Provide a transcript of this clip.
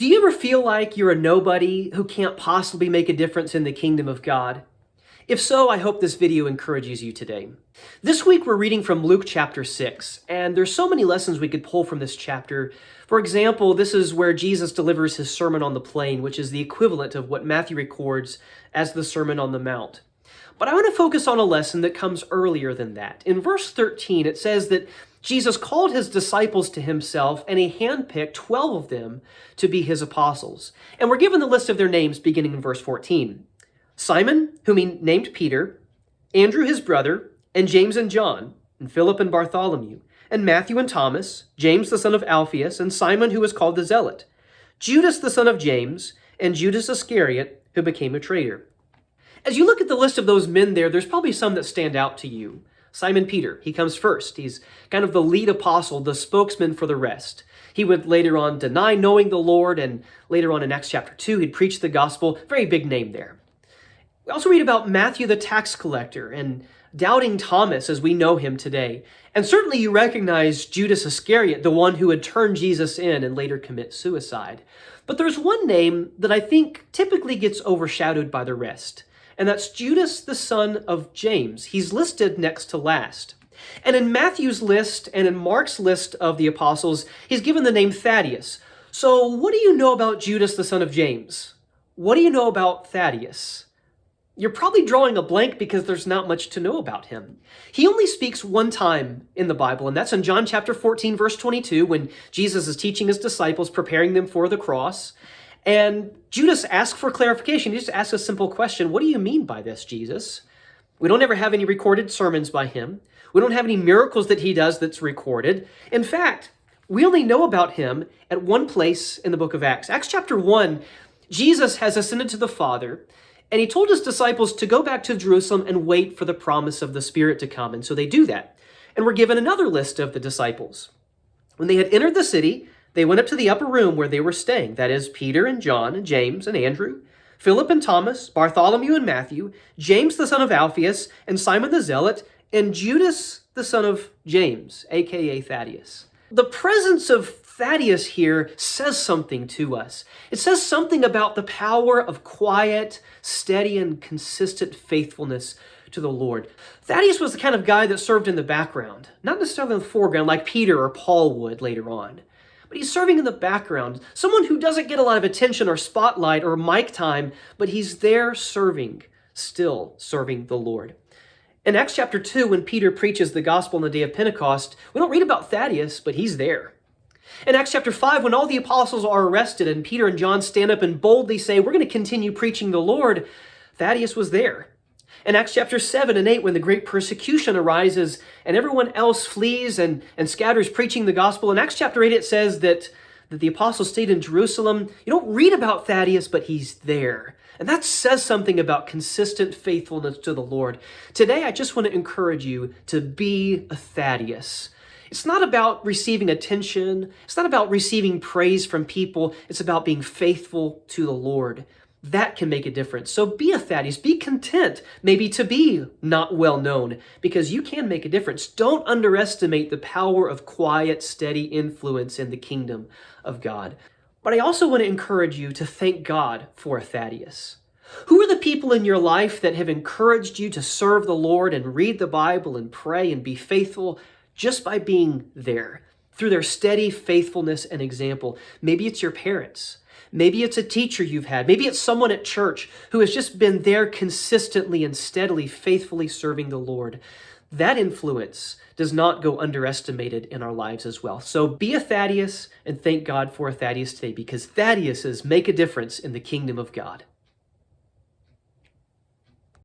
Do you ever feel like you're a nobody who can't possibly make a difference in the kingdom of God? If so, I hope this video encourages you today. This week we're reading from Luke chapter 6, and there's so many lessons we could pull from this chapter. For example, this is where Jesus delivers his Sermon on the Plain, which is the equivalent of what Matthew records as the Sermon on the Mount. But I want to focus on a lesson that comes earlier than that. In verse 13, it says that Jesus called his disciples to himself, and he handpicked 12 of them to be his apostles. And we're given the list of their names beginning in verse 14. Simon, whom he named Peter, Andrew his brother, and James and John, and Philip and Bartholomew, and Matthew and Thomas, James the son of Alphaeus, and Simon who was called the Zealot, Judas the son of James, and Judas Iscariot, who became a traitor. As you look at the list of those men there's probably some that stand out to you. Simon Peter, he comes first. He's kind of the lead apostle, the spokesman for the rest. He would later on deny knowing the Lord, and later on in Acts chapter 2, he'd preach the gospel. Very big name there. We also read about Matthew the tax collector and doubting Thomas as we know him today. And certainly you recognize Judas Iscariot, the one who would turn Jesus in and later commit suicide. But there's one name that I think typically gets overshadowed by the rest. And that's Judas, the son of James. He's listed next to last. And in Matthew's list and in Mark's list of the apostles, he's given the name Thaddeus. So what do you know about Judas, the son of James? What do you know about Thaddeus? You're probably drawing a blank because there's not much to know about him. He only speaks one time in the Bible, and that's in John chapter 14, verse 22, when Jesus is teaching his disciples, preparing them for the cross. And Judas asks for clarification. He just asks a simple question. What do you mean by this, Jesus? We don't ever have any recorded sermons by him. We don't have any miracles that he does that's recorded. In fact, we only know about him at one place in the book of Acts. Acts chapter 1, Jesus has ascended to the Father, and he told his disciples to go back to Jerusalem and wait for the promise of the Spirit to come. And so they do that. And we're given another list of the disciples. When they had entered the city, they went up to the upper room where they were staying. That is Peter and John and James and Andrew, Philip and Thomas, Bartholomew and Matthew, James the son of Alphaeus, and Simon the Zealot, and Judas the son of James, aka Thaddeus. The presence of Thaddeus here says something to us. It says something about the power of quiet, steady, and consistent faithfulness to the Lord. Thaddeus was the kind of guy that served in the background, not necessarily in the foreground like Peter or Paul would later on. But he's serving in the background, someone who doesn't get a lot of attention or spotlight or mic time, but he's there serving, still serving the Lord. In Acts chapter 2, when Peter preaches the gospel on the day of Pentecost, we don't read about Thaddeus, but he's there. In Acts chapter 5, when all the apostles are arrested and Peter and John stand up and boldly say, we're going to continue preaching the Lord, Thaddeus was there. In Acts chapter 7 and 8, when the great persecution arises and everyone else flees and scatters preaching the gospel, in Acts chapter 8 it says that the apostles stayed in Jerusalem. You don't read about Thaddeus, but he's there. And that says something about consistent faithfulness to the Lord. Today, I just want to encourage you to be a Thaddeus. It's not about receiving attention. It's not about receiving praise from people. It's about being faithful to the Lord. That can make a difference. So be a Thaddeus. Be content maybe to be not well known, because you can make a difference. Don't underestimate the power of quiet, steady influence in the kingdom of God. But I also want to encourage you to thank God for a Thaddeus. Who are the people in your life that have encouraged you to serve the Lord and read the Bible and pray and be faithful just by being there through their steady faithfulness and example? Maybe it's your parents. Maybe it's a teacher you've had. Maybe it's someone at church who has just been there consistently and steadily, faithfully serving the Lord. That influence does not go underestimated in our lives as well. So be a Thaddeus and thank God for a Thaddeus today, because Thaddeus's make a difference in the kingdom of God.